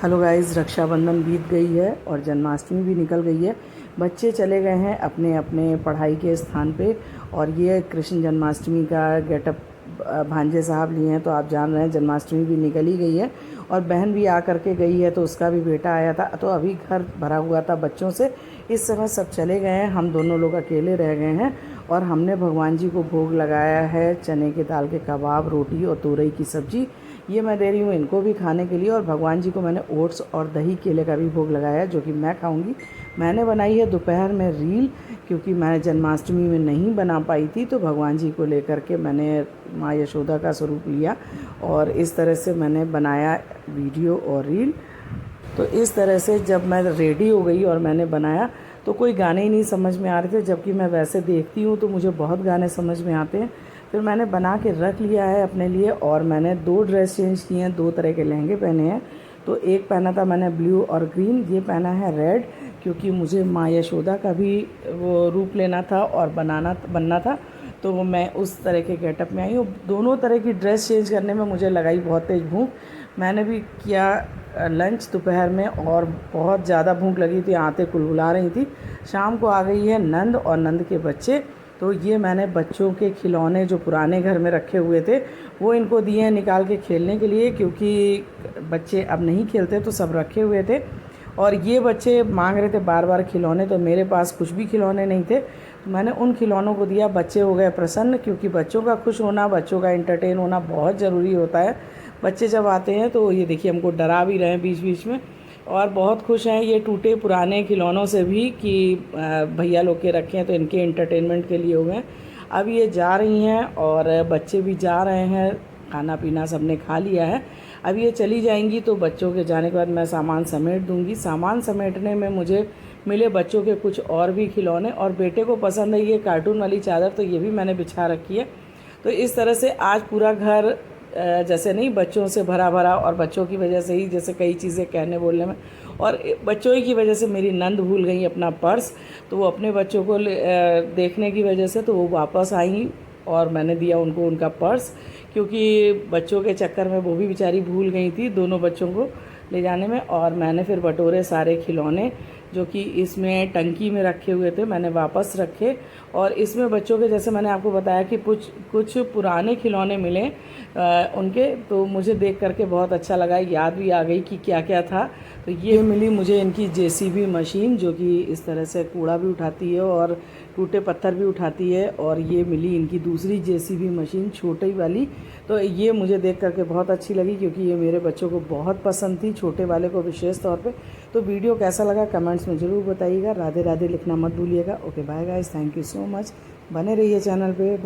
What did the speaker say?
Hello guys, Rakshabandhan बीत गई है और जन्माष्टमी भी निकल गई है। बच्चे चले गए हैं अपने अपने पढ़ाई के स्थान पे और ये कृष्ण जन्माष्टमी का गेटअप भांजे साहब लिए हैं। तो आप जान रहे हैं जन्माष्टमी भी निकल ही गई है और बहन भी आ करके गई है, तो उसका भी बेटा आया था। तो अभी घर भरा हुआ था बच्चों से। इस समय सब चले गए हैं, हम दोनों लोग अकेले रह गए हैं और हमने भगवान जी को भोग लगाया है चने की दाल के कबाब, रोटी और तोरई की सब्ज़ी। ये मैं दे रही हूँ इनको भी खाने के लिए। और भगवान जी को मैंने ओट्स और दही केले का भी भोग लगाया है, जो कि मैं खाऊंगी। मैंने बनाई है दोपहर में रील, क्योंकि मैं जन्माष्टमी में नहीं बना पाई थी, तो भगवान जी को लेकर के मैंने माँ यशोदा का स्वरूप लिया और इस तरह से मैंने बनाया वीडियो और रील। तो इस तरह से जब मैं रेडी हो गई और मैंने बनाया तो कोई गाने ही नहीं समझ में आ रहे थे, जबकि मैं वैसे देखती हूँ तो मुझे बहुत गाने समझ में आते हैं। फिर मैंने बना के रख लिया है अपने लिए और मैंने 2 ड्रेस चेंज किए हैं, 2 तरह के लहंगे पहने हैं। तो एक पहना था मैंने ब्लू और ग्रीन, ये पहना है रेड, क्योंकि मुझे माँ यशोदा का भी वो रूप लेना था और बनना था। तो मैं उस तरह के गेटअप में आई हूँ। दोनों तरह की ड्रेस चेंज करने में मुझे लगाई बहुत तेज़ भूख। मैंने भी किया लंच दोपहर में और बहुत ज़्यादा भूख लगी थी, आंतें कुलकुला रही थी। शाम को आ गई है नंद और नंद के बच्चे। तो ये मैंने बच्चों के खिलौने जो पुराने घर में रखे हुए थे वो इनको दिए हैं निकाल के खेलने के लिए, क्योंकि बच्चे अब नहीं खेलते तो सब रखे हुए थे। और ये बच्चे मांग रहे थे बार बार खिलौने, तो मेरे पास कुछ भी खिलौने नहीं थे, तो मैंने उन खिलौनों को दिया। बच्चे हो गए प्रसन्न, क्योंकि बच्चों का खुश होना, बच्चों का एंटरटेन होना बहुत ज़रूरी होता है। बच्चे जब आते हैं तो ये देखिए हमको डरा भी रहे हैं बीच बीच में, और बहुत खुश हैं ये टूटे पुराने खिलौनों से भी कि भैया लोग के रखे हैं तो इनके एंटरटेनमेंट के लिए हो गए। अब ये जा रही हैं और बच्चे भी जा रहे हैं, खाना पीना सबने खा लिया है। अब ये चली जाएंगी तो बच्चों के जाने के बाद मैं सामान समेट दूंगी। सामान समेटने में मुझे मिले बच्चों के कुछ और भी खिलौने, और बेटे को पसंद है ये कार्टून वाली चादर, तो ये भी मैंने बिछा रखी है। तो इस तरह से आज पूरा घर जैसे नहीं बच्चों से भरा भरा, और बच्चों की वजह से ही जैसे कई चीज़ें कहने बोलने में, और बच्चों ही की वजह से मेरी नंद भूल गई अपना पर्स, तो वो अपने बच्चों को देखने की वजह से तो वो वापस आई और मैंने दिया उनको उनका पर्स, क्योंकि बच्चों के चक्कर में वो भी बेचारी भूल गई थी दोनों बच्चों को ले जाने में। और मैंने फिर बटोरे सारे खिलौने जो कि इसमें टंकी में रखे हुए थे मैंने वापस रखे। और इसमें बच्चों के जैसे मैंने आपको बताया कि कुछ पुराने खिलौने मिले उनके, तो मुझे देख करके बहुत अच्छा लगा, याद भी आ गई कि क्या क्या था। तो ये मिली मुझे इनकी जेसीबी मशीन, जो कि इस तरह से कूड़ा भी उठाती है और टूटे पत्थर भी उठाती है। और ये मिली इनकी दूसरी जेसीबी मशीन छोटी वाली, तो ये मुझे देख करके बहुत अच्छी लगी, क्योंकि ये मेरे बच्चों को बहुत पसंद थी, छोटे वाले को विशेष तौर पे। तो वीडियो कैसा लगा कमेंट्स में ज़रूर बताइएगा। राधे राधे लिखना मत भूलिएगा। Okay bye guys, thank you so much. बने रहिए चैनल पे।